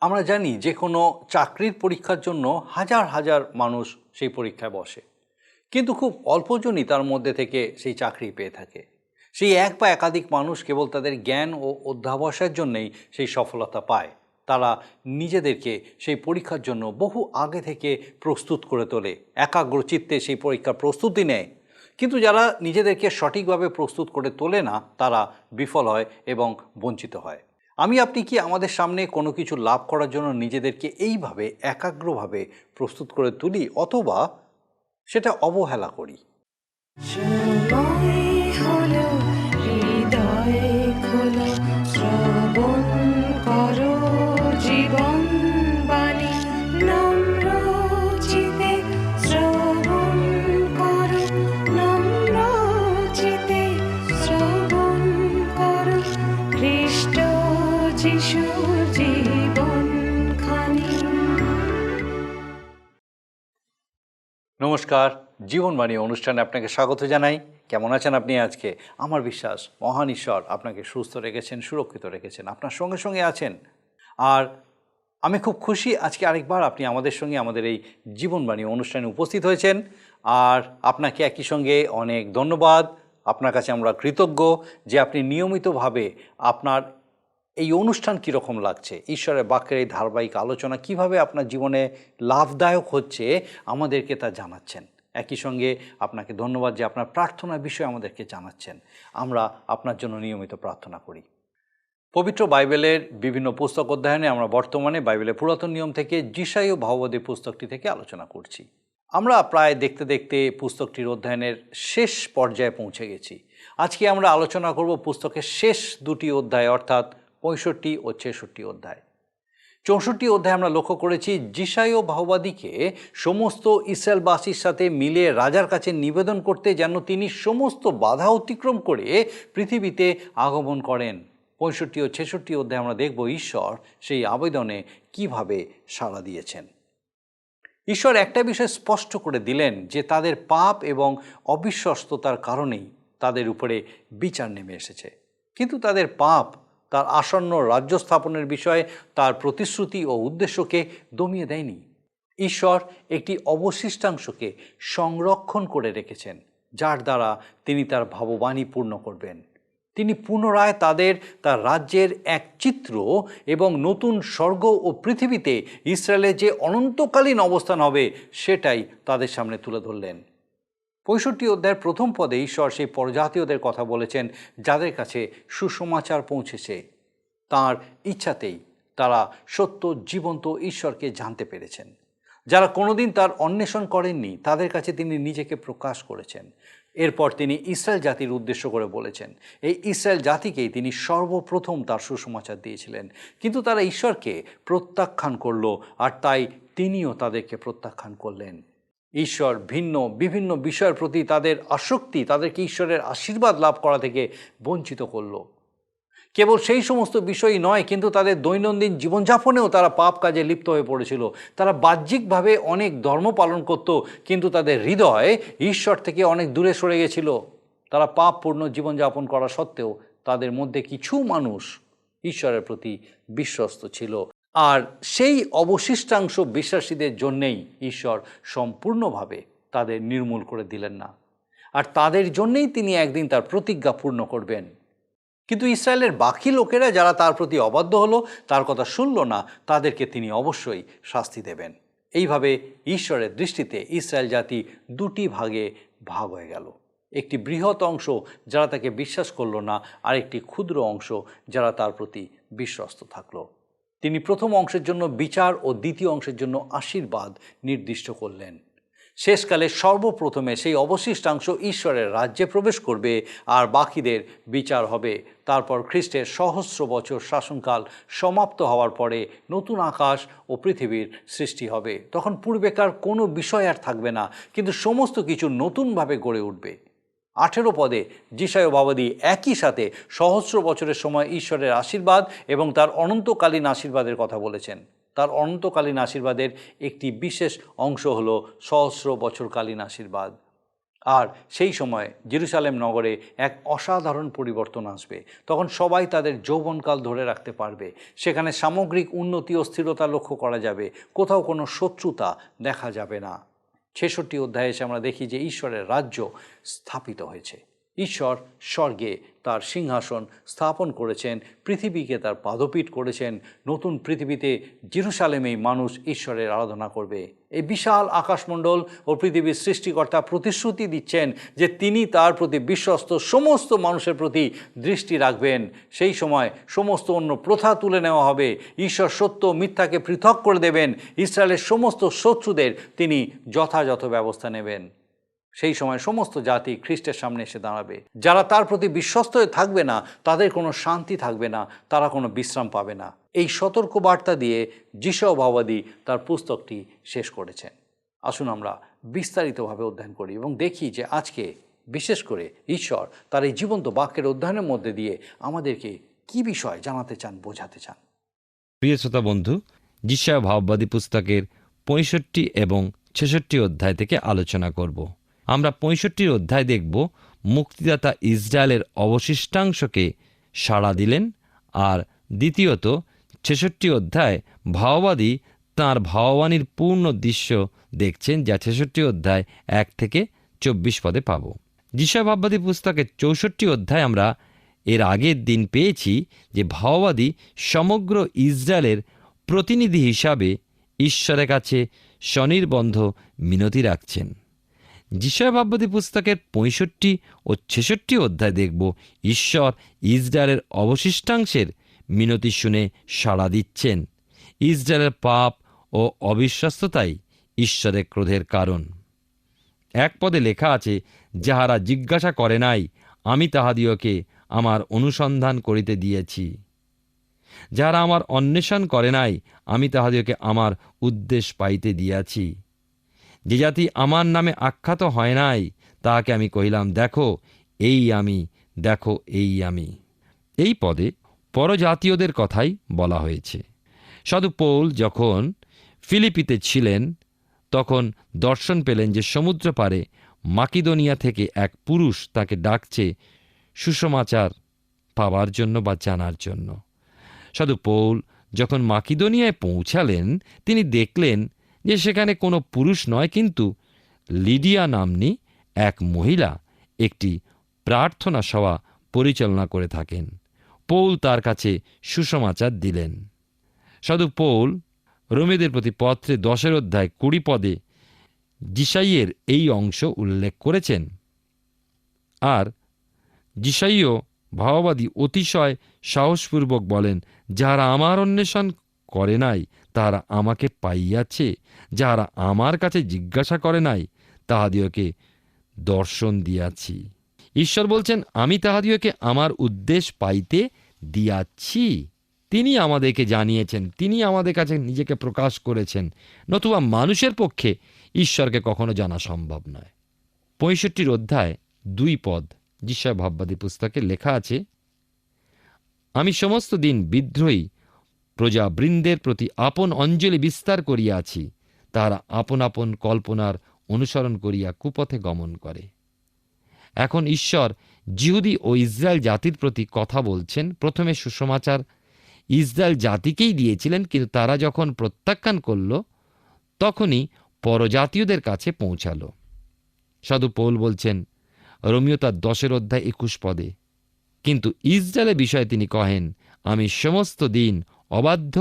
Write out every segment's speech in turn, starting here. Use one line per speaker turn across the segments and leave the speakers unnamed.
আমরা জানি যে কোনো চাকরির পরীক্ষার জন্য হাজার হাজার মানুষ সেই পরীক্ষায় বসে, কিন্তু খুব অল্পজনই তার মধ্যে থেকে সেই চাকরি পেয়ে থাকে। সেই এক বা একাধিক মানুষ কেবল তাদের জ্ঞান ও অধ্যাবসায়ের জন্যই সেই সফলতা পায়। তারা নিজেদেরকে সেই পরীক্ষার জন্য বহু আগে থেকে প্রস্তুত করে তোলে, একাগ্রচিত্তে সেই পরীক্ষার প্রস্তুতি নেয়। কিন্তু যারা নিজেদেরকে সঠিকভাবে প্রস্তুত করে তোলে না, তারা বিফল হয় এবং বঞ্চিত হয়। আমি আপনি কি আমাদের সামনে কোনো কিছু লাভ করার জন্য নিজেদেরকে এইভাবে একাগ্রভাবে প্রস্তুত করে তুলি, অথবা সেটা অবহেলা করি?
সময় হলো হৃদয় খোলো, শ্রবণ করো জীবন বাণী, নম্র চিতে শ্রবণ করো, নম্র চিতে শ্রবণ করো, খ্রিস্ট যিশুর জীবন খানি।
নমস্কার, জীবনবাণী অনুষ্ঠানে আপনাকে স্বাগত জানাই। কেমন আছেন আপনি আজকে? আমার বিশ্বাস মহান ঈশ্বর আপনাকে সুস্থ রেখেছেন, সুরক্ষিত রেখেছেন, আপনার সঙ্গে সঙ্গে আছেন। আর আমি খুব খুশি আজকে আরেকবার আপনি আমাদের সঙ্গে আমাদের এই জীবনবাণী অনুষ্ঠানে উপস্থিত হয়েছেন। আর আপনাকে একই সঙ্গে অনেক ধন্যবাদ। আপনার কাছে আমরা কৃতজ্ঞ যে আপনি নিয়মিতভাবে আপনার এই অনুষ্ঠান কীরকম লাগছে, ঈশ্বরের বাক্যের এই ধারাবাহিক আলোচনা কিভাবে আপনার জীবনে লাভদায়ক হচ্ছে, আমাদেরকে তা জানাচ্ছেন। একই সঙ্গে আপনাকে ধন্যবাদ যে আপনার প্রার্থনার বিষয়ে আমাদেরকে জানাচ্ছেন। আমরা আপনার জন্য নিয়মিত প্রার্থনা করি। পবিত্র বাইবেলের বিভিন্ন পুস্তক অধ্যয়নে আমরা বর্তমানে বাইবেলের পুরাতন নিয়ম থেকে যিশায় ভাববাদী পুস্তকটি থেকে আলোচনা করছি। আমরা প্রায় দেখতে দেখতে পুস্তকটির অধ্যয়নের শেষ পর্যায়ে পৌঁছে গেছি। আজকে আমরা আলোচনা করব পুস্তকের শেষ দুটি অধ্যায়, অর্থাৎ 65 ও 66 অধ্যায়। 64 অধ্যায়ে আমরা লক্ষ্য করেছি যিশায় ভাববাদীকে সমস্ত ইসরায়েলবাসীর সাথে মিলে রাজার কাছে নিবেদন করতে, যেন তিনি সমস্ত বাধা অতিক্রম করে পৃথিবীতে আগমন করেন। 65 ও 66 অধ্যায়ে আমরা দেখব ঈশ্বর সেই আবেদনে কিভাবে সাড়া দিয়েছেন। ঈশ্বর একটা বিষয় স্পষ্ট করে দিলেন যে তাদের পাপ এবং অবিশ্বস্ততার কারণেই তাদের উপরে বিচার নেমে এসেছে। কিন্তু তাদের পাপ তার আসন্ন রাজ্য স্থাপনের বিষয়ে তার প্রতিশ্রুতি ও উদ্দেশ্যকে দমিয়ে দেয়নি। ঈশ্বর একটি অবশিষ্টাংশকে সংরক্ষণ করে রেখেছেন, যার দ্বারা তিনি তার ভাববাণী পূর্ণ করবেন। তিনি পুনরায় তার রাজ্যের এক চিত্র এবং নতুন স্বর্গ ও পৃথিবীতে ইসরায়েলের যে অনন্তকালীন অবস্থান হবে, সেটাই তাদের সামনে তুলে ধরলেন। 65 অধ্যায়ের প্রথম পদে ঈশ্বর সেই পরজাতীয়দের কথা বলেছেন, যাদের কাছে সুসমাচার পৌঁছেছে। তাঁর ইচ্ছাতেই তারা সত্য জীবন্ত ঈশ্বরকে জানতে পেরেছেন। যারা কোনোদিন তার অন্বেষণ করেননি, তাদের কাছে তিনি নিজেকে প্রকাশ করেছেন। এরপর তিনি ইসরায়েল জাতির উদ্দেশ্য করে বলেছেন। এই ইসরায়েল জাতিকেই তিনি সর্বপ্রথম তার সুসমাচার দিয়েছিলেন, কিন্তু তারা ঈশ্বরকে প্রত্যাখ্যান করল, আর তাই তিনিও তাদেরকে প্রত্যাখ্যান করলেন। ঈশ্বর বিভিন্ন বিষয়ের প্রতি তাদের আসক্তি তাদেরকে ঈশ্বরের আশীর্বাদ লাভ করা থেকে বঞ্চিত করল। কেবল সেই সমস্ত বিষয়ই নয়, কিন্তু তাদের দৈনন্দিন জীবনযাপনেও তারা পাপ কাজে লিপ্ত হয়ে পড়েছিল। তারা বাহ্যিকভাবে অনেক ধর্ম পালন করত, কিন্তু তাদের হৃদয় ঈশ্বর থেকে অনেক দূরে সরে গেছিল। তারা পাপপূর্ণ জীবনযাপন করা সত্ত্বেও তাদের মধ্যে কিছু মানুষ ঈশ্বরের প্রতি বিশ্বস্ত ছিল। আর সেই অবশিষ্টাংশ বিশ্বাসীদের জন্যেই ঈশ্বর সম্পূর্ণভাবে তাদের নির্মূল করে দিলেন না, আর তাদের জন্যেই তিনি একদিন তার প্রতিজ্ঞা পূর্ণ করবেন। কিন্তু ইসরায়েলের বাকি লোকেরা যারা তার প্রতি অবাধ্য হলো, তার কথা শুনল না, তাদেরকে তিনি অবশ্যই শাস্তি দেবেন। এইভাবে ঈশ্বরের দৃষ্টিতে ইসরায়েল জাতি দুটি ভাগে ভাগ হয়ে গেল। একটি বৃহৎ অংশ যারা তাকে বিশ্বাস করল না, আর একটি ক্ষুদ্র অংশ যারা তার প্রতি বিশ্বস্ত থাকলো। তিনি প্রথম অংশের জন্য বিচার ও দ্বিতীয় অংশের জন্য আশীর্বাদ নির্দিষ্ট করলেন। শেষকালে সর্বপ্রথমে সেই অবশিষ্টাংশ ঈশ্বরের রাজ্যে প্রবেশ করবে, আর বাকিদের বিচার হবে। তারপর খ্রিস্টের সহস্র বছর শাসনকাল সমাপ্ত হওয়ার পরে নতুন আকাশ ও পৃথিবীর সৃষ্টি হবে। তখন পূর্বেকার কোনো বিষয় আর থাকবে না, কিন্তু সমস্ত কিছু নতুনভাবে গড়ে উঠবে। 18 পদে যিশায় ভাববাদী একই সাথে সহস্র বছরের সময় ঈশ্বরের আশীর্বাদ এবং তার অনন্তকালীন আশীর্বাদের কথা বলেছেন। তার অনন্তকালীন আশীর্বাদের একটি বিশেষ অংশ হলো সহস্র বছরকালীন আশীর্বাদ। আর সেই সময় জেরুজালেম নগরে এক অসাধারণ পরিবর্তন আসবে। তখন সবাই তাদের যৌবনকাল ধরে রাখতে পারবে। সেখানে সামগ্রিক উন্নতি ও স্থিরতা লক্ষ্য করা যাবে, কোথাও কোনো শত্রুতা দেখা যাবে না। ৬৬ অধ্যায়ে এসে আমরা দেখি যে ঈশ্বরের রাজ্য স্থাপিত হয়েছে। ঈশ্বর স্বর্গে তার সিংহাসন স্থাপন করেছেন, পৃথিবীকে তার পাদপীঠ করেছেন। নতুন পৃথিবীতে জেরুজালেমেই মানুষ ঈশ্বরের আরাধনা করবে। এই বিশাল আকাশমণ্ডল ও পৃথিবীর সৃষ্টিকর্তা প্রতিশ্রুতি দিচ্ছেন যে তিনি তার প্রতি বিশ্বস্ত সমস্ত মানুষের প্রতি দৃষ্টি রাখবেন। সেই সময় সমস্ত অন্য প্রথা তুলে নেওয়া হবে। ঈশ্বর সত্য মিথ্যাকে পৃথক করে দেবেন। ইসরায়েলের সমস্ত শত্রুদের তিনি যথাযথ ব্যবস্থা নেবেন। সেই সময় সমস্ত জাতি খ্রিস্টের সামনে এসে দাঁড়াবে। যারা তার প্রতি বিশ্বস্ত হয়ে থাকবে না, তাদের কোনো শান্তি থাকবে না, তারা কোনো বিশ্রাম পাবে না। এই সতর্ক বার্তা দিয়ে যিশয় ভাববাদী তার পুস্তকটি শেষ করেছেন। আসুন আমরা বিস্তারিতভাবে অধ্যয়ন করি এবং দেখি যে আজকে বিশেষ করে ঈশ্বর তার এই জীবন্ত বাক্যের অধ্যয়নের মধ্যে দিয়ে আমাদেরকে কি বিষয় জানাতে চান, বোঝাতে চান।
প্রিয় শ্রোতা বন্ধু, যিশয় ভাববাদী পুস্তকের ৬৫ এবং ৬৬ অধ্যায় থেকে আলোচনা করব। আমরা ৬৫ অধ্যায় দেখব মুক্তিদাতা ইসরায়েলের অবশিষ্টাংশকে সাড়া দিলেন, আর দ্বিতীয়ত ৬৬ অধ্যায় ভাববাদী তাঁর ভাববাণীর পূর্ণ দৃশ্য দেখছেন, যা ৬৬ অধ্যায় ১ থেকে ২৪ পদে পাব। যিশয় ভাববাদী পুস্তকের ৬৪ অধ্যায় আমরা এর আগের দিন পেয়েছি যে ভাববাদী সমগ্র ইসরায়েলের প্রতিনিধি হিসাবে ঈশ্বরের কাছে স্বনির্বন্ধ মিনতি রাখছেন। যিশয় ভাববাদী পুস্তকের ৬৫ ও ৬৬ অধ্যায় দেখব ঈশ্বর ইসরায়েলের অবশিষ্টাংশের মিনতি শুনে সাড়া দিচ্ছেন। ইসরায়েলের পাপ ও অবিশ্বস্ততাই ঈশ্বরের ক্রোধের কারণ। এক পদে লেখা আছে, যাহারা জিজ্ঞাসা করে নাই, আমি তাহাদিওকে আমার অনুসন্ধান করিতে দিয়েছি। যাহারা আমার অন্বেষণ করে নাই, আমি তাহাদিওকে আমার উদ্দেশ পাইতে দিয়াছি। যে জাতি আমার নামে আখ্যাত হয় নাই, তাহাকে আমি কহিলাম, দেখো এই আমি, দেখো এই আমি। এই পদে পরজাতীয়দের কথাই বলা হয়েছে। সাধু পৌল যখন ফিলিপিতে ছিলেন, তখন দর্শন পেলেন যে সমুদ্র পারে মাকিদোনিয়া থেকে এক পুরুষ তাকে ডাকছে সুসমাচার পাওয়ার জন্য বা জানার জন্য। সাধু পৌল যখন মাকিদোনিয়ায় পৌঁছালেন, তিনি দেখলেন যে সেখানে কোনো পুরুষ নয়, কিন্তু লিডিয়া নাম্নী এক মহিলা একটি প্রার্থনা সভা পরিচালনা করে থাকেন। পৌল তার কাছে সুসমাচার দিলেন। সাধু পৌল রোমীয়দের প্রতি পত্রে 10 অধ্যায় 20 পদে যিশাইয়ের এই অংশ উল্লেখ করেছেন। আর যিশাইও ভাববাদী অতিশয় সাহসপূর্বক বলেন, যাহারা আমার অন্বেষণ করে নাই, তাহারা আমাকে পাইয়াছে। যাহারা আমার কাছে জিজ্ঞাসা করে নাই, তাহাদিওকে দর্শন দিয়াছি। ঈশ্বর বলছেন, আমি তাহাদিওকে আমার উদ্দেশ পাইতে দিয়াছি। তিনি আমাদেরকে জানিয়েছেন, তিনি আমাদের কাছে নিজেকে প্রকাশ করেছেন। নতুবা মানুষের পক্ষে ঈশ্বরকে কখনো জানা সম্ভব নয়। ৬৫ অধ্যায় 2 পদ যিশয় ভাববাদী পুস্তকে লেখা আছে, আমি সমস্ত দিন বিদ্রোহী প্রজাবৃন্দের প্রতি আপন অঞ্জলি বিস্তার করিয়াছি। তাহারা আপন আপন কল্পনার অনুসরণ করিয়া কুপথে গমন করে। এখন ঈশ্বর জিহুদি ও ইসরায়েল জাতির প্রতি কথা বলছেন। প্রথমে সুসমাচার ইসরায়েল জাতিকেই দিয়েছিলেন, কিন্তু তারা যখন প্রত্যাখ্যান করল, তখনই পরজাতীয়দের কাছে পৌঁছালো। সাধু পৌল বলছেন রোমীয় তার 10 অধ্যায় 21 পদে, কিন্তু ইসরায়েলের বিষয়ে তিনি কহেন, আমি সমস্ত দিন অবাধ্য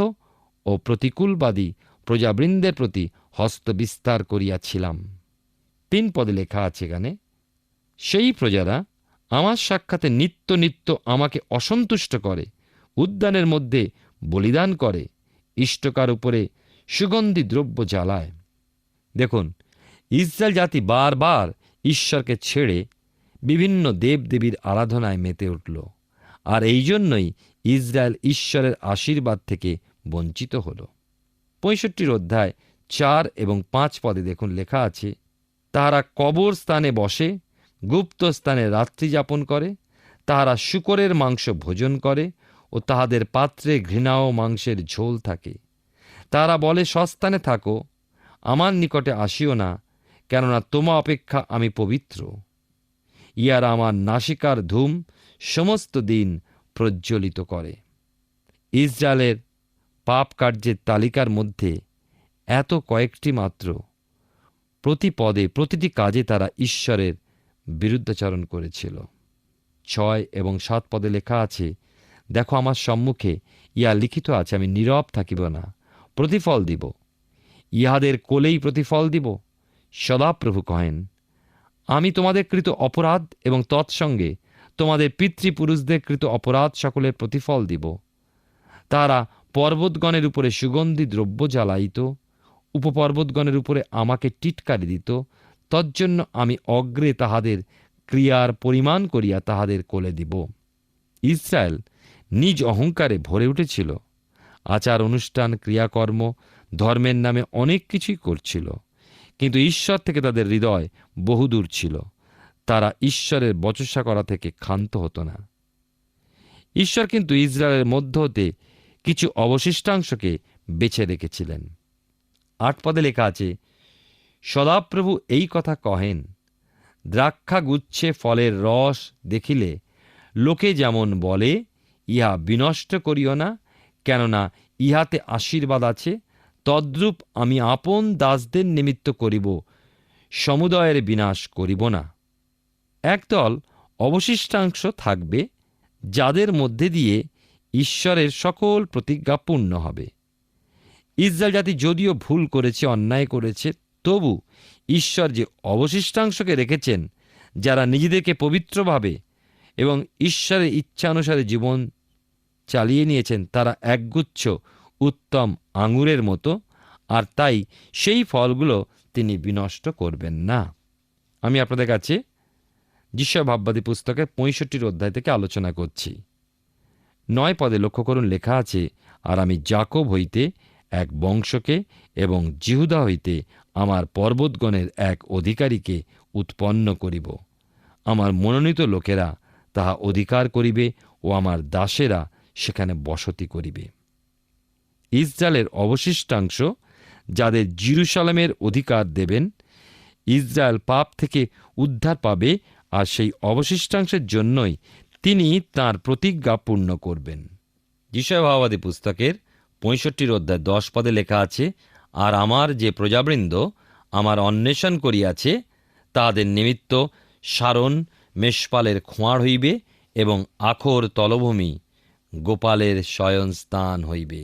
ও প্রতিকূলবাদী প্রজাবৃন্দের প্রতি হস্ত বিস্তার করিয়াছিলাম। 3 পদে লেখা আছে এখানে, সেই প্রজারা আমার সাক্ষাতে নিত্য নিত্য আমাকে অসন্তুষ্ট করে, উদ্যানের মধ্যে বলিদান করে, ইষ্টকার উপরে সুগন্ধি দ্রব্য জ্বালায়। দেখুন, ইসরায়েল জাতি বারবার ঈশ্বরকে ছেড়ে বিভিন্ন দেবদেবীর আরাধনায় মেতে উঠল, আর এই জন্যই ইসরায়েল ঈশ্বরের আশীর্বাদ থেকে বঞ্চিত হল। ৬৫ অধ্যায় 4 এবং 5 পদে দেখুন লেখা আছে, তাহারা কবর স্থানে বসে, গুপ্ত স্থানে রাত্রি যাপন করে, তাহারা শূকরের মাংস ভোজন করে ও তাহাদের পাত্রে ঘৃণাও মাংসের ঝোল থাকে। তাহারা বলে, সস্থানে থাকো, আমার নিকটে আসিও না, কেননা তোমা অপেক্ষা আমি পবিত্র। ইহারা আমার নাসিকার ধূম সমস্ত দিন প্রজ্বলিত করে। ইসরায়েলের পাপ কার্যের তালিকার মধ্যে এত কয়েকটি মাত্র। প্রতি পদে প্রতিটি কাজে তারা ঈশ্বরের বিরুদ্ধাচরণ করেছিল। 6 এবং 7 পদে লেখা আছে, দেখো আমার সম্মুখে ইহা লিখিত আছে, আমি নীরব থাকিব না, প্রতিফল দিব, ইহাদের কোলেই প্রতিফল দিব। সদাপ্রভু কহেন, আমি তোমাদের কৃত অপরাধ এবং তৎসঙ্গে তোমাদের পিতৃপুরুষদের কৃত অপরাধ সকলের প্রতিফল দিব। তারা পর্বতগণের উপরে সুগন্ধি দ্রব্য জ্বালাইত, উপপর্বতগণের উপরে আমাকে টিটকারি দিত। তজ্জন্য আমি অগ্রে তাহাদের ক্রিয়ার পরিমাণ করিয়া তাহাদের কোলে দিব। ইসরায়েল নিজ অহংকারে ভরে উঠেছিল। আচার অনুষ্ঠান, ক্রিয়াকর্ম, ধর্মের নামে অনেক কিছুই করছিল, কিন্তু ঈশ্বর থেকে তাদের হৃদয় বহুদূর ছিল। তারা ঈশ্বরের বচসা করা থেকে ক্ষান্ত হতো না। ঈশ্বর কিন্তু ইসরায়েলের মধ্য হতে কিছু অবশিষ্টাংশকে বেছে রেখেছিলেন। 8 পদে লেখা আছে, সদাপ্রভু এই কথা কহেন, দ্রাক্ষা গুচ্ছে ফলের রস দেখিলে লোকে যেমন বলে, ইহা বিনষ্ট করিও না, কেননা ইহাতে আশীর্বাদ আছে, তদ্রূপ আমি আপন দাসদের নিমিত্ত করিব, সমুদয়ের বিনাশ করিব না। একদল অবশিষ্টাংশ থাকবে, যাদের মধ্যে দিয়ে ঈশ্বরের সকল প্রতিজ্ঞা পূর্ণ হবে। ইসরায়েল জাতি যদিও ভুল করেছে, অন্যায় করেছে, তবু ঈশ্বর যে অবশিষ্টাংশকে রেখেছেন, যারা নিজেদেরকে পবিত্রভাবে এবং ঈশ্বরের ইচ্ছানুসারে জীবন চালিয়ে নিয়েছেন, তারা একগুচ্ছ উত্তম আঙুরের মতো, আর তাই সেই ফলগুলো তিনি বিনষ্ট করবেন না। আমি আপনাদের কাছে যিশয়া ভাববাদী পুস্তকের 65 অধ্যায় থেকে আলোচনা করছি। 9 পদে লক্ষ্য করুন, লেখা আছে, আর আমি যাকব হইতে এক বংশকে এবং জিহুদা হইতে আমার পর্বতগণের এক অধিকারীকে উৎপন্ন করিব। আমার মনোনীত লোকেরা তাহা অধিকার করিবে ও আমার দাসেরা সেখানে বসতি করিবে। ইসরায়েলের অবশিষ্টাংশ যাদের জেরুজালেমের অধিকার দেবেন, ইসরায়েল পাপ থেকে উদ্ধার পাবে, আর সেই অবশিষ্টাংশের জন্যই তিনি তাঁর প্রতিজ্ঞা পূর্ণ করবেন। যিশয়া ভাববাদী পুস্তকের 65 অধ্যায় 10 পদে লেখা আছে, আর আমার যে প্রজাবৃন্দ আমার অন্বেষণ করিয়াছে, তাহাদের নিমিত্ত সারণ মেষপালের খোঁয়াড় হইবে এবং আখর তলভূমি গোপালের শয়নস্থান হইবে।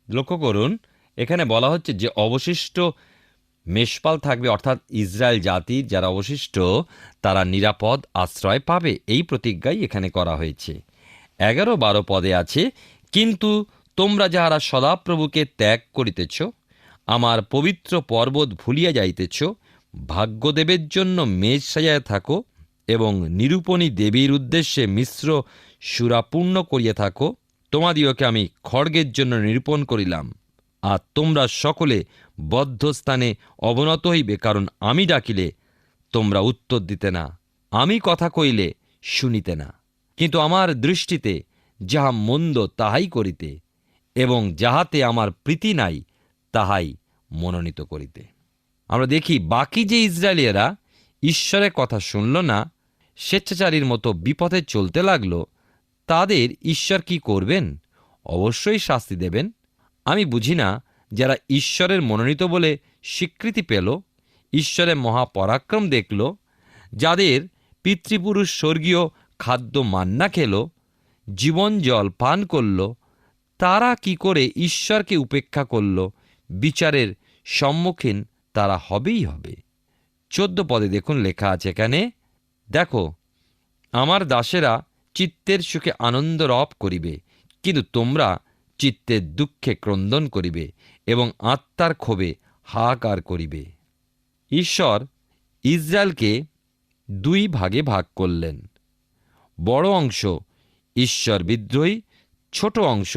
লক্ষ্য করুন, এখানে বলা হচ্ছে যে অবশিষ্ট মেষপাল থাকবে, অর্থাৎ ইসরায়েল জাতির যারা অবশিষ্ট তারা নিরাপদ আশ্রয় পাবে, এই প্রতিজ্ঞাই এখানে করা হয়েছে। 11-12 পদে আছে, কিন্তু তোমরা যাহারা সদাপ্রভুকে ত্যাগ করিতেছ, আমার পবিত্র পর্বত ভুলিয়া যাইতেছ, ভাগ্যদেবের জন্য মেজ সাজায় থাকো এবং নিরূপণী দেবীর উদ্দেশ্যে মিশ্র সুরাপূর্ণ করিয়া থাকো, তোমাদিওকে আমি খড়গের জন্য নিরূপণ করিলাম, আর তোমরা সকলে বদ্ধ স্থানে অবনত হইবে, কারণ আমি ডাকিলে তোমরা উত্তর দিতে না, আমি কথা কইলে শুনিতে না। কিন্তু আমার দৃষ্টিতে যাহা মন্দ তাহাই করিতে এবং যাহাতে আমার প্রীতি নাই তাহাই মনোনীত করিতে। আমরা দেখি বাকি যে ইসরায়েলিয়েরা ঈশ্বরের কথা শুনল না, স্বেচ্ছাচারীর মতো বিপথে চলতে লাগলো, তাদের ঈশ্বর কি করবেন? অবশ্যই শাস্তি দেবেন। আমি বুঝি না, যারা ঈশ্বরের মনোনীত বলে স্বীকৃতি পেল, ঈশ্বরের মহাপরাক্রম দেখল, যাদের পিতৃপুরুষ স্বর্গীয় খাদ্য মান্না খেল, জীবন জল পান করল, তারা কি করে ঈশ্বরকে উপেক্ষা করল? বিচারের সম্মুখীন তারা হবেই হবে। 14 পদে দেখুন লেখা আছে এখানে, দেখো আমার দাসেরা চিত্তের সুখে আনন্দ রব করিবে, কিন্তু তোমরা চিত্তের দুঃখে ক্রন্দন করিবে এবং আত্মার ক্ষোভে হাহাকার করিবে। ঈশ্বর ইসরায়েলকে 2 ভাগে ভাগ করলেন। বড় অংশ ঈশ্বর বিদ্রোহী, ছোট অংশ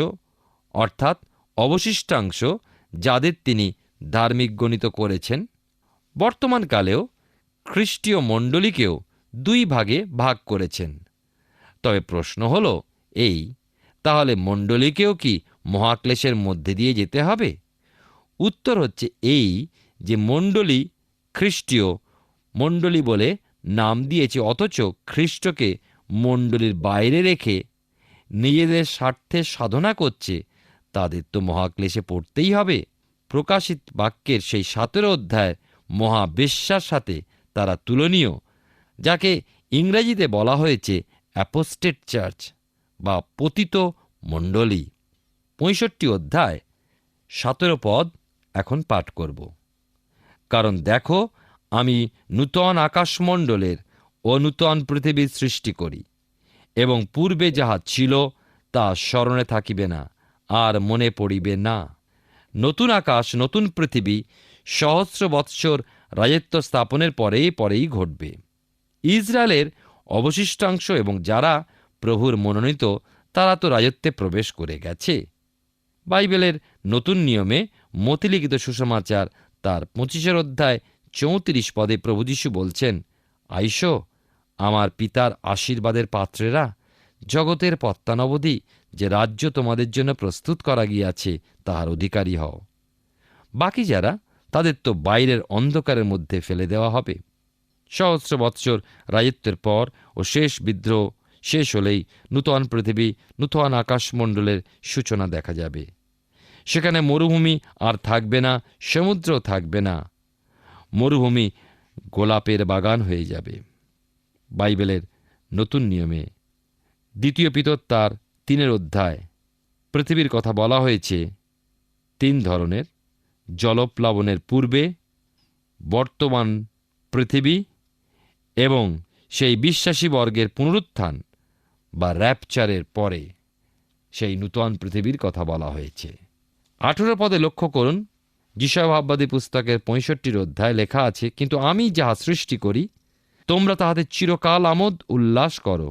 অর্থাৎ অবশিষ্টাংশ যাদের তিনি ধার্মিক গণিত করেছেন। বর্তমানকালেও খ্রিস্টীয় মণ্ডলীকেও 2 ভাগে ভাগ করেছেন। তবে প্রশ্ন হল এই, তাহলে মণ্ডলীকেও কি মহাক্লেশের মধ্যে দিয়ে যেতে হবে? উত্তর হচ্ছে এই যে মণ্ডলী খ্রিস্টীয় মণ্ডলী বলে নাম দিয়েছে, অথচ খ্রিস্টকে মণ্ডলীর বাইরে রেখে নিজেদের স্বার্থের সাধনা করছে, তাদের তো মহাক্লেশে পড়তেই হবে। প্রকাশিত বাক্যের সেই 17 অধ্যায়ের মহাবেশ্যার সাথে তারা তুলনীয়, যাকে ইংরেজিতে বলা হয়েছে অ্যাপোস্টেট চার্চ বা পতিত মণ্ডলী। 65 অধ্যায় 17 পদ এখন পাঠ করব। কারণ দেখো, আমি নূতন আকাশমণ্ডলের ও নূতন পৃথিবীর সৃষ্টি করি, এবং পূর্বে যাহা ছিল তা স্মরণে থাকিবে না, আর মনে পড়িবে না। নতুন আকাশ নতুন পৃথিবী সহস্র বৎসর রাজত্ব স্থাপনের পরেই পরেই ঘটবে। ইসরায়েলের অবশিষ্টাংশ এবং যারা প্রভুর মনোনীত, তারা তো রাজত্বে প্রবেশ করে গেছে। বাইবেলের নতুন নিয়মে মতিলিখিত সুসমাচার তার 25 অধ্যায় 34 পদে প্রভু যীশু বলছেন, আইসো আমার পিতার আশীর্বাদের পাত্রেরা, জগতের পত্তানবধি যে রাজ্য তোমাদের জন্য প্রস্তুত করা গিয়াছে তাহার অধিকারী হও। বাকি যারা, তাদের তো বাইরের অন্ধকারের মধ্যে ফেলে দেওয়া হবে। সহস্র বৎসর রাজত্বের পর ও শেষ বিদ্রোহ শেষ হলেই নূতন পৃথিবী নূতন আকাশমণ্ডলের সূচনা দেখা যাবে। সেখানে মরুভূমি আর থাকবে না, সমুদ্র থাকবে না, মরুভূমি গোলাপের বাগান হয়ে যাবে। বাইবেলের নতুন নিয়মে 2 পিতর তার 3 অধ্যায় পৃথিবীর কথা বলা হয়েছে 3 ধরনের: জলপ্লাবনের পূর্বে, বর্তমান পৃথিবী এবং সেই বিশ্বাসী বর্গের পুনরুত্থান বা র্যাপচারের পরে সেই নূতন পৃথিবীর কথা বলা হয়েছে। 18 পদে লক্ষ্য করুন, যিশায়া ভাববাদী পুস্তকের 65 অধ্যায় লেখা আছে, কিন্তু আমি যাহা সৃষ্টি করি তোমরা তাহাদের চিরকাল আমোদ উল্লাস করো,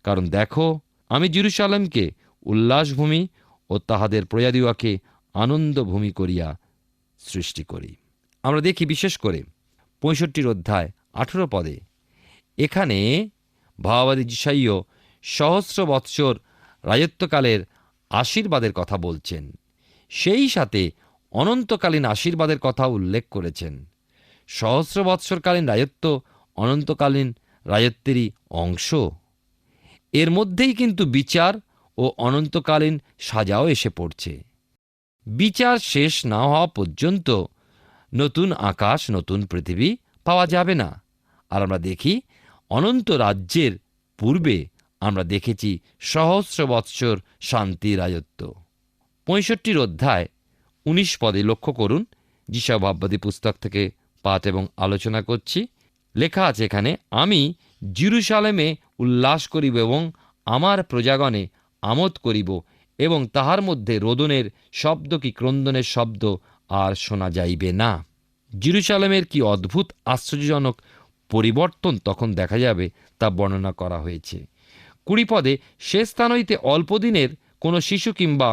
কারণ দেখো আমি জেরুজালেমকে উল্লাসভূমি ও তাহাদের প্রজাদিওয়াকে আনন্দভূমি করিয়া সৃষ্টি করি। আমরা দেখি বিশেষ করে 65 অধ্যায় 18 পদে এখানে ভাববাদী যিশাইয় সহস্র বৎসর রাজত্বকালের আশীর্বাদের কথা বলছেন, সেই সাথে অনন্তকালীন আশীর্বাদের কথা উল্লেখ করেছেন। সহস্র বৎসরকালীন রাজত্ব অনন্তকালীন রাজত্বেরই অংশ। এর মধ্যেই কিন্তু বিচার ও অনন্তকালীন সাজাও এসে পড়ছে। বিচার শেষ না হওয়া পর্যন্ত নতুন আকাশ নতুন পৃথিবী পাওয়া যাবে না। আর আমরা দেখি অনন্ত রাজ্যের পূর্বে আমরা দেখেছি সহস্র বৎসর শান্তি রাজত্ব। 65 অধ্যায় 19 পদে লক্ষ্য করুন, যিশায়া ভাববাদী পুস্তক থেকে পাঠ এবং আলোচনা করছি। লেখা আছে এখানে, আমি জেরুজালেমে উল্লাস করিব এবং আমার প্রজাগণে আমোদ করিব, এবং তাহার মধ্যে রোদনের শব্দ কি ক্রন্দনের শব্দ আর শোনা যাইবে না। জেরুজালেমের কি অদ্ভুত আশ্চর্যজনক পরিবর্তন তখন দেখা যাবে তা বর্ণনা করা হয়েছে। 20 পদে, সে স্থান হইতে অল্পদিনের কোনো শিশু কিংবা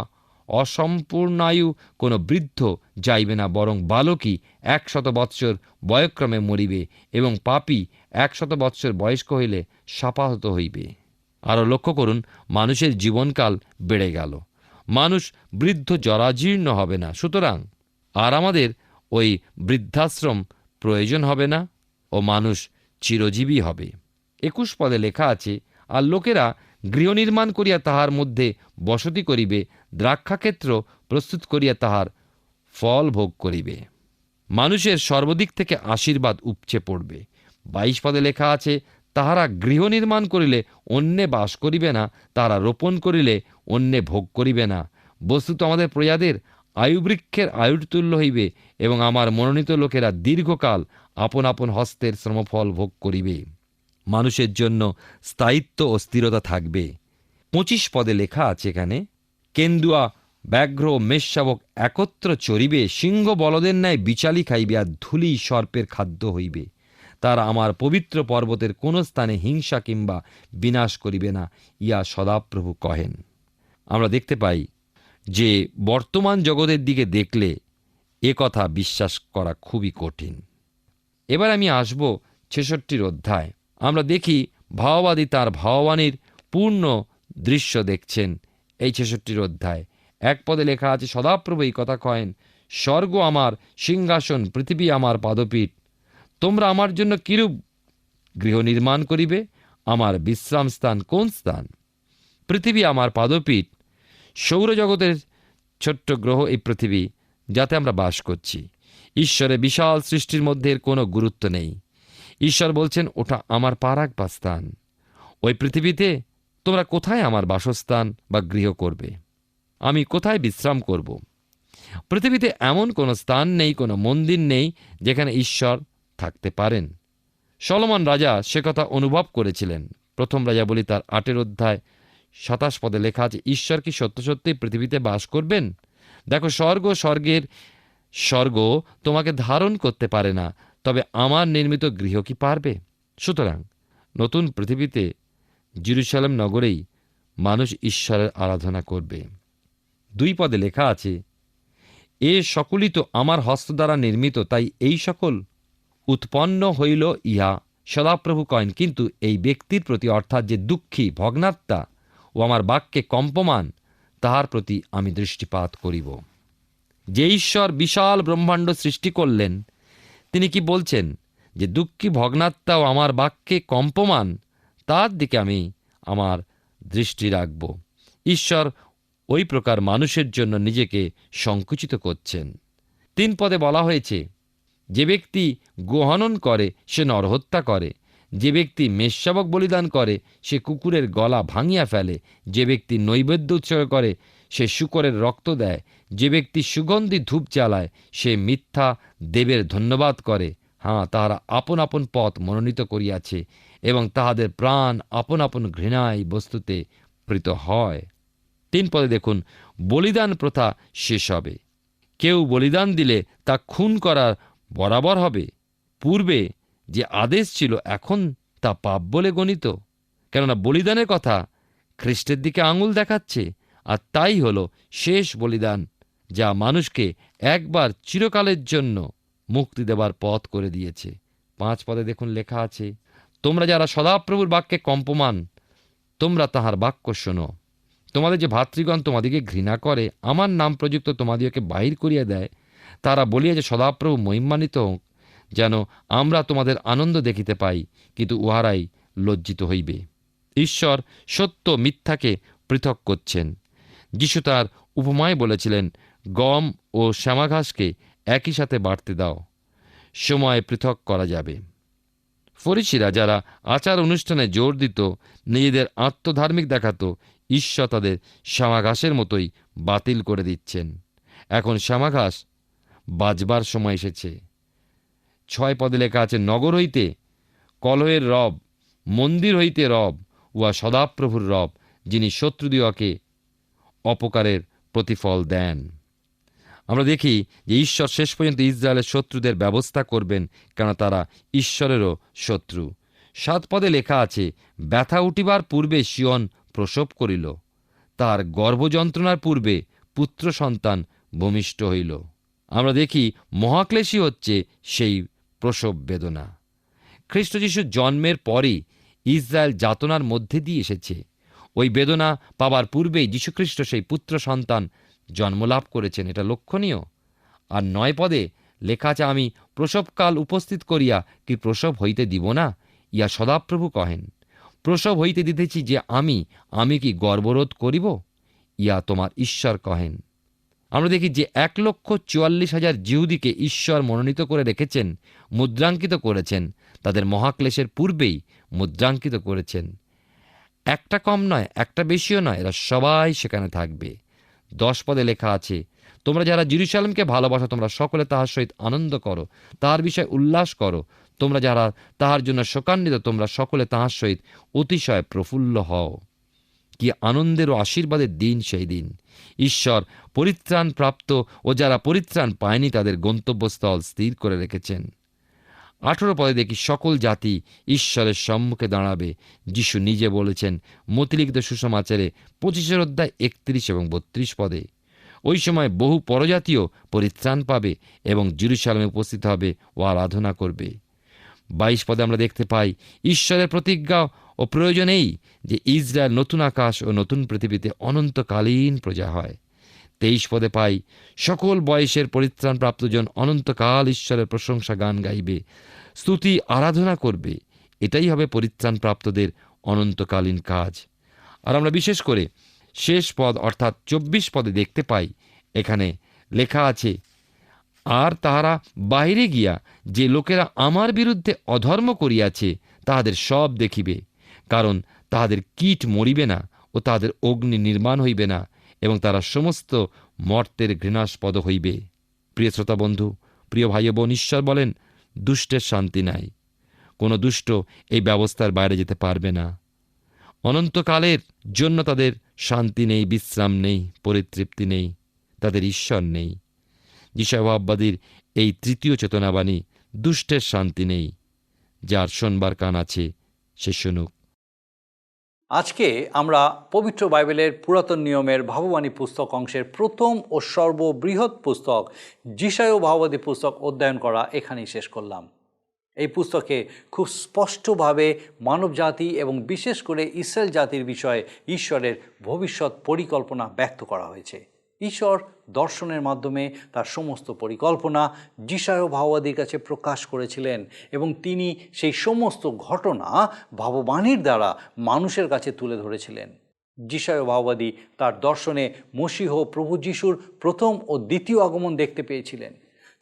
অসম্পূর্ণায়ু কোনো বৃদ্ধ যাইবে না, বরং বালকই 100 বৎসর বয়ক্রমে মরিবে, এবং পাপী 100 বৎসর বয়স্ক হইলে শাপাহত হইবে। আরও লক্ষ্য করুন, মানুষের জীবনকাল বেড়ে গেল, মানুষ বৃদ্ধ জরাজীর্ণ হবে না, সুতরাং আর আমাদের ওই বৃদ্ধাশ্রম প্রয়োজন হবে না ও মানুষ চিরজীবী হবে। 21 পদে লেখা আছে, আর লোকেরা গৃহ নির্মাণ করিয়া তাহার মধ্যে বসতি করিবে, দ্রাক্ষাক্ষেত্র প্রস্তুত করিয়া তাহার ফল ভোগ করিবে। মানুষের সর্বদিক থেকে আশীর্বাদ উপচে পড়বে। 22 পদে লেখা আছে, তাহারা গৃহ নির্মাণ করিলে অন্যে বাস করিবে না, তাহারা রোপণ করিলে অন্যে ভোগ করিবে না। বস্তুত আমাদের প্রজাদের আয়ুবৃক্ষের আয়ুর তুল্য হইবে, এবং আমার মনোনীত লোকেরা দীর্ঘকাল আপন আপন হস্তের শ্রমফল ভোগ করিবে। মানুষের জন্য স্থায়িত্ব ও স্থিরতা থাকবে। 25 পদে লেখা আছে এখানে, কেন্দুয়া ব্যাঘ্র মেষশাবক একত্র চরিবে, সিংহ বলদের ন্যায় বিচালি খাইবে, আর ধূলি সর্পের খাদ্য হইবে। তারা আমার পবিত্র পর্বতের কোন স্থানে হিংসা কিংবা বিনাশ করিবে না, ইয়া সদাপ্রভু কহেন। আমরা দেখতে পাই যে বর্তমান জগতের দিকে দেখলে এ কথা বিশ্বাস করা খুবই কঠিন। এবার আমি আসব 66 অধ্যায়। আমরা দেখি ভাববাদী তার ভাববাণীর পূর্ণ দৃশ্য দেখছেন এই 66 অধ্যায়। 1 পদে লেখা আছে, সদাপ্রভু এই কথা কহেন, স্বর্গ আমার সিংহাসন, পৃথিবী আমার পাদপীঠ, তোমরা আমার জন্য কিরূপ গৃহ নির্মাণ করিবে? আমার বিশ্রাম স্থান কোন স্থান? পৃথিবী আমার পাদপীঠ, সৌরজগতের ছোট্ট গ্রহ এই পৃথিবী, যাতে আমরা বাস করছি। ঈশ্বরের বিশাল সৃষ্টির মধ্যে এর কোনো গুরুত্ব নেই। ঈশ্বর বলছেন, ওটা আমার পারাক স্থান। ওই পৃথিবীতে তোমরা কোথায় আমার বাসস্থান বা গৃহ করবে? আমি কোথায় বিশ্রাম করব? পৃথিবীতে এমন কোনো স্থান নেই, কোনো মন্দির নেই যেখানে ঈশ্বর থাকতে পারেন। সলোমন রাজা সে কথা অনুভব করেছিলেন। প্রথম রাজাবলী তার 8 অধ্যায় 27 পদে লেখা আছে, ঈশ্বর কি সত্য সত্যই পৃথিবীতে বাস করবেন? দেখো, স্বর্গের স্বর্গ তোমাকে ধারণ করতে পারে না, তবে আমার নির্মিত গৃহ কি পারবে? সুতরাং নতুন পৃথিবীতে জেরুজালেম নগরেই মানুষ ঈশ্বরের আরাধনা করবে। 2 পদে লেখা আছে, এ সকলই তো আমার হস্ত দ্বারা নির্মিত, তাই এই সকল উৎপন্ন হইল ইহা সদাপ্রভু কয়েন। কিন্তু এই ব্যক্তির প্রতি, অর্থাৎ যে দুঃখী, ভগ্নাত্মা ও আমার বাক্যে কম্পমান, তাহার প্রতি আমি দৃষ্টিপাত করিব। যে ঈশ্বর বিশাল ব্রহ্মাণ্ড সৃষ্টি করলেন, তিনি কি বলছেন? যে দুঃখী, ভগ্নাত্মা ও আমার বাক্যে কম্পমান, তার দিকে আমি আমার দৃষ্টি রাখব। ঈশ্বর ওই প্রকার মানুষের জন্য নিজেকে সংকুচিত করছেন। 3 পদে বলা হয়েছে, যে ব্যক্তি গোহনন করে সে নরহত্যা করে, যে ব্যক্তি মেষশাবক বলিদান করে সে কুকুরের গলা ভাঙিয়া ফেলে, যে ব্যক্তি নৈবেদ্য উৎসর্গ করে সে শূকরের রক্ত দেয়, যে ব্যক্তি সুগন্ধি ধূপ জ্বালায় সে মিথ্যা দেবের ধন্যবাদ করে। হ্যাঁ, তাহারা আপন আপন পথ মনোনীত করিয়াছে এবং তাহাদের প্রাণ আপন আপন ঘৃণায় বস্তুতে প্রীত হয়। 3 পদে দেখুন, বলিদান প্রথা শেষ হবে। কেউ বলিদান দিলে তা খুন করার বরাবর হবে। পূর্বে যে আদেশ ছিল, এখন তা পাপ বলে গণিত। কেননা বলিদানের কথা খ্রিস্টের দিকে আঙুল দেখাচ্ছে, আর তাই হল শেষ বলিদান, যা মানুষকে একবার চিরকালের জন্য মুক্তি দেবার পথ করে দিয়েছে। 5 পদে দেখুন লেখা আছে, তোমরা যারা সদাপ্রভুর বাক্যে কম্পমান, তোমরা তাহার বাক্য শোনো। তোমাদের যে ভাতৃগণ তোমাদিকে ঘৃণা করে, আমার নাম প্রযুক্ত তোমাদিওকে বাহির করিয়া দেয়, তারা বলিয়া যে সদাপ্রভু মহিমান্বিত হোক, যেন আমরা তোমাদের আনন্দ দেখিতে পাই, কিন্তু উহারাই লজ্জিত হইবে। ঈশ্বর সত্য মিথ্যাকে পৃথক করছেন। যিশু তার উপমায় বলেছিলেন, গম ও শ্যামাঘাসকে একই সাথে বাড়তে দাও, সময় পৃথক করা যাবে। ফরিসিরা যারা আচার অনুষ্ঠানে জোর দিত, নিজেদের আত্মধার্মিক দেখাত, ঈশ্বর তাদের শ্যামাঘাসের মতোই বাতিল করে দিচ্ছেন। এখন শ্যামাঘাস বাজবার সময় এসেছে। 6 পদে লেখা আছে, নগর হইতে কলহের রব, মন্দির হইতে রব, উহা সদাপ্রভুর রব, যিনি শত্রুদিওকে অপকারের প্রতিফল দেন। আমরা দেখি যে ঈশ্বর শেষ পর্যন্ত ইসরায়েলের শত্রুদের ব্যবস্থা করবেন, কেন তারা ঈশ্বরেরও শত্রু। 7 পদে লেখা আছে, ব্যথা উঠিবার পূর্বে সিয়ন প্রসব করিল, তার গর্ভযন্ত্রণার পূর্বে পুত্র সন্তান ভূমিষ্ঠ হইল। আমরা দেখি মহাক্লেশী হচ্ছে সেই প্রসব বেদনা। খ্রিস্ট যিশুর জন্মের পরই ইসরায়েল যাতনার মধ্যে দিয়ে এসেছে। ওই বেদনা পাবার পূর্বেই যীশুখ্রিস্ট সেই পুত্র সন্তান জন্মলাভ করেছেন, এটা লক্ষণীয়। আর 9 পদে লেখা আছে, আমি প্রসবকাল উপস্থিত করিয়া কি প্রসব হইতে দিব না? ইয়া সদাপ্রভু কহেন, প্রসব হইতে দিতেছি যে আমি কি গর্বরোধ করিব? ইয়া তোমার ঈশ্বর কহেন। আমরা দেখি যে 1,44,000 জিহুদিকে ঈশ্বর মনোনীত করে রেখেছেন, মুদ্রাঙ্কিত করেছেন, তাদের মহাক্লেশের পূর্বেই মুদ্রাঙ্কিত করেছেন। একটা কম নয়, একটা বেশিও নয়, এরা সবাই সেখানে থাকবে। 10 পদে লেখা আছে, তোমরা যারা জেরুজালেমকে ভালোবাসো, তোমরা সকলে তাহার সহিত আনন্দ করো, তাহার বিষয়ে উল্লাস করো। তোমরা যারা তাহার জন্য শোকান্বিত, তোমরা সকলে তাহার সহিত অতিশয় প্রফুল্ল হও। কি আনন্দের ও আশীর্বাদের দিন সেই দিন! ঈশ্বর পরিত্রাণ প্রাপ্ত ও যারা পরিত্রাণ পায়নি তাদের গন্তব্যস্থল স্থির করে রেখেছেন। 18 পদে দেখি, সকল জাতি ঈশ্বরের সম্মুখে দাঁড়াবে। যিশু নিজে বলেছেন মতিলিখিত সুসমাচারে 25 অধ্যায় 31 এবং 32 পদে। ওই সময় বহু পরজাতীয় পরিত্রাণ পাবে এবং জেরুজালেমে উপস্থিত হবে ও আরাধনা করবে। 22 পদে আমরা দেখতে পাই, ঈশ্বরের প্রতিজ্ঞা ও প্রয়োজনেই যে ইসরায়েল নতুন আকাশ ও নতুন পৃথিবীতে অনন্তকালীন প্রজা হয়। 23 পদে পাই, সকল বয়সের পরিত্রাণপ্রাপ্তজন অনন্তকাল ঈশ্বরের প্রশংসা গান গাইবে, স্তুতি আরাধনা করবে। এটাই হবে পরিত্রাণপ্রাপ্তদের অনন্তকালীন কাজ। আর আমরা বিশেষ করে শেষ পদ অর্থাৎ 24 পদে দেখতে পাই, এখানে লেখা আছে, আর তাহারা বাইরে গিয়া যে লোকেরা আমার বিরুদ্ধে অধর্ম করিয়াছে তাহাদের সব দেখিবে, কারণ তাহাদের কীট মরিবে না ও তাহাদের অগ্নি নির্মাণ হইবে না, এবং তারা সমস্ত মর্তের ঘৃণাস্পদ হইবে। প্রিয় শ্রোতা বন্ধু, প্রিয় ভাই বোন, ঈশ্বর বলেন দুষ্টের শান্তি নাই। কোনো দুষ্ট এই ব্যবস্থার বাইরে যেতে পারবে না। অনন্তকালের জন্য তাদের শান্তি নেই, বিশ্রাম নেই, পরিতৃপ্তি নেই, তাদের ঈশ্বর নেই। যিশায়া ভাববাদীর এই তৃতীয় চেতনাবাণী, দুষ্টের শান্তি নেই। যার শোনবার কান আছে সে শুনুক।
আজকে আমরা পবিত্র বাইবেলের পুরাতন নিয়মের ভাববাণী পুস্তক অংশের প্রথম ও সর্ববৃহৎ পুস্তক যিশায়া ভাববাদী পুস্তক অধ্যয়ন করা এখানেই শেষ করলাম। এই পুস্তকে খুব স্পষ্টভাবে মানবজাতি এবং বিশেষ করে ইসরায়েল জাতির বিষয়ে ঈশ্বরের ভবিষ্যৎ পরিকল্পনা ব্যক্ত করা হয়েছে। ঈশ্বর দর্শনের মাধ্যমে তার সমস্ত পরিকল্পনা যিশায়া ভাববাদীর কাছে প্রকাশ করেছিলেন, এবং তিনি সেই সমস্ত ঘটনা ভাববাণীর দ্বারা মানুষের কাছে তুলে ধরেছিলেন। যিশায়া ভাববাদী তার দর্শনে মসীহ প্রভু যিশুর প্রথম ও দ্বিতীয় আগমন দেখতে পেয়েছিলেন,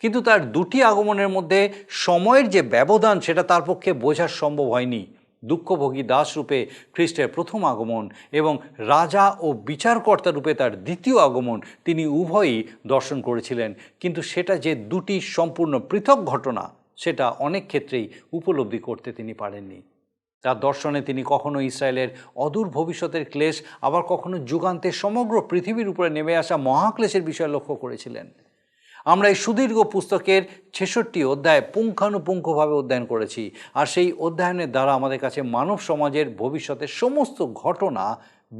কিন্তু তার দুটি আগমনের মধ্যে সময়ের যে ব্যবধান সেটা তার পক্ষে বোঝা সম্ভব হয়নি। দুঃখভোগী দাস রূপে খ্রিস্টের প্রথম আগমন এবং রাজা ও বিচারকর্তা রূপে তার দ্বিতীয় আগমন তিনি উভয়ই দর্শন করেছিলেন, কিন্তু সেটা যে দুটি সম্পূর্ণ পৃথক ঘটনা সেটা অনেক ক্ষেত্রেই উপলব্ধি করতে তিনি পারেননি। তার দর্শনে তিনি কখনো ইসরায়েলের অদূর ভবিষ্যতের ক্লেশ, আবার কখনো যুগান্তে সমগ্র পৃথিবীর উপরে নেমে আসা মহাক্লেশের বিষয় লক্ষ্য করেছিলেন। আমরা এই সুদীর্ঘ পুস্তকের 66 অধ্যায় পুঙ্খানুপুঙ্খভাবে অধ্যয়ন করেছি, আর সেই অধ্যয়নের দ্বারা আমাদের কাছে মানব সমাজের ভবিষ্যতের সমস্ত ঘটনা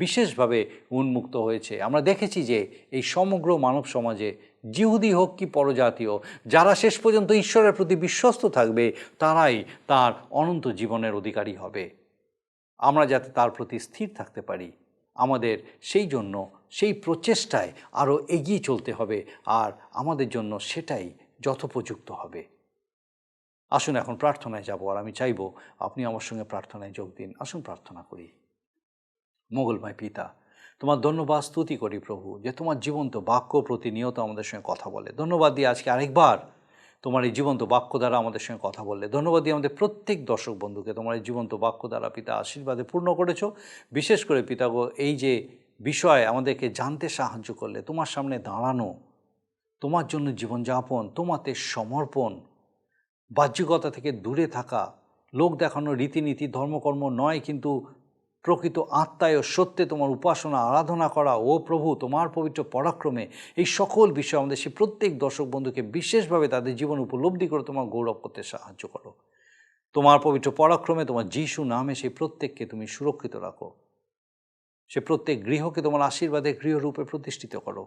বিশেষভাবে উন্মুক্ত হয়েছে। আমরা দেখেছি যে এই সমগ্র মানব সমাজে জিহুদি হোক কি পরজাতীয়, যারা শেষ পর্যন্ত ঈশ্বরের প্রতি বিশ্বস্ত থাকবে তারাই তার অনন্ত জীবনের অধিকারী হবে। আমরা যাতে তার প্রতি স্থির থাকতে পারি, আমাদের সেই জন্য সেই প্রচেষ্টায় আরও এগিয়ে চলতে হবে, আর আমাদের জন্য সেটাই যথোপযুক্ত হবে। আসুন এখন প্রার্থনায় যাব, আর আমি চাইব আপনি আমার সঙ্গে প্রার্থনায় যোগ দিন। আসুন প্রার্থনা করি। মঙ্গলময় পিতা, তোমার ধন্যবাদ স্তুতি করি প্রভু, যে তোমার জীবন্ত বাক্য প্রতিনিয়ত আমাদের সঙ্গে কথা বলে। ধন্যবাদ দিয়ে আজকে আরেকবার তোমার এই জীবন্ত বাক্য দ্বারা আমাদের সঙ্গে কথা বললে। ধন্যবাদ দিয়ে আমাদের প্রত্যেক দর্শক বন্ধুকে তোমার এই জীবন্ত বাক্য দ্বারা পিতা আশীর্বাদে পূর্ণ করেছো। বিশেষ করে পিতাগো, এই যে বিষয় আমাদেরকে জানতে সাহায্য করলে, তোমার সামনে দাঁড়ানো, তোমার জন্য জীবনযাপন, তোমাতে সমর্পণ, বাহ্যিকতা থেকে দূরে থাকা, লোক দেখানো রীতিনীতি ধর্মকর্ম নয়, কিন্তু প্রকৃত আত্মায় ও সত্যে তোমার উপাসনা আরাধনা করা, ও প্রভু তোমার পবিত্র পরাক্রমে, এই সকল বিষয় আমাদের সেই প্রত্যেক দর্শক বন্ধুকে বিশেষভাবে তাদের জীবন উপলব্ধি করে তোমার গৌরব করতে সাহায্য করো। তোমার পবিত্র পরাক্রমে, তোমার যিশু নামে সেই প্রত্যেককে তুমি সুরক্ষিত রাখো। সে প্রত্যেক গৃহকে তোমার আশীর্বাদে গৃহরূপে প্রতিষ্ঠিত করো।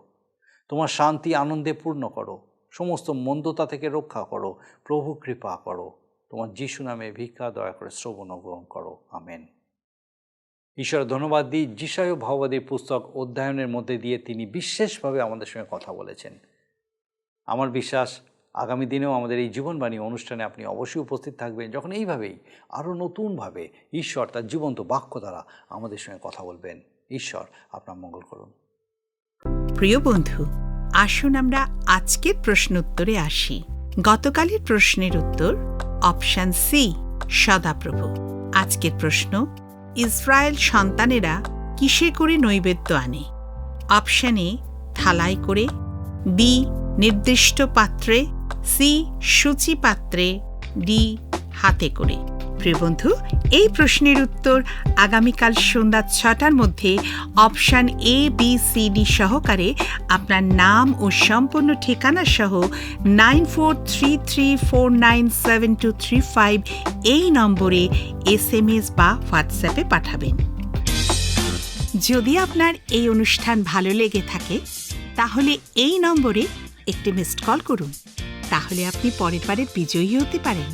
তোমার শান্তি আনন্দে পূর্ণ করো। সমস্ত মন্দতা থেকে রক্ষা করো। প্রভু কৃপা করো। তোমার যিশু নামে ভিক্ষা দয়া করে শ্রবণ গ্রহণ করো। আমেন। ঈশ্বরের ধন্যবাদ দিই, যিশায়া ভাববাদীর পুস্তক অধ্যয়নের মধ্যে দিয়ে তিনি বিশেষভাবে আমাদের সঙ্গে কথা বলেছেন। আমার বিশ্বাস আগামী দিনেও আমাদের এই জীবনবাণী অনুষ্ঠানে আপনি অবশ্যই উপস্থিত থাকবেন, যখন এইভাবেই আরও নতুনভাবে ঈশ্বর তার জীবন্ত বাক্য দ্বারা আমাদের সঙ্গে কথা বলবেন। ঈশ্বর আপনার মঙ্গল করুন।
প্রিয় বন্ধু, আসুন আমরা আজকের প্রশ্ন উত্তরে আসি। গতকালের প্রশ্নের উত্তর অপশন সি, সদাপ্রভু। আজকের প্রশ্ন, ইসরায়েল সন্তানেরা কিসে করে নৈবেদ্য আনে? অপশন এ, থালায় করে, বি, নির্দিষ্ট পাত্রে, সি, সূচি পাত্রে, ডি, হাতে করে। প্রিয় বন্ধু, এই প্রশ্নের উত্তর আগামীকাল সন্ধ্যা 6টার মধ্যে option A, B, C, D সহকারে আপনার নাম ও সম্পূর্ণ ঠিকানা সহ 9433497235 এই নম্বরে SMS বা হোয়াটসঅ্যাপে পাঠাবেন। যদি আপনার এই অনুষ্ঠান ভালো লেগে থাকে তাহলে এই নম্বরে একটি মিসড কল করুন, তাহলে আপনি পরের বারের বিজয়ী হতে পারেন।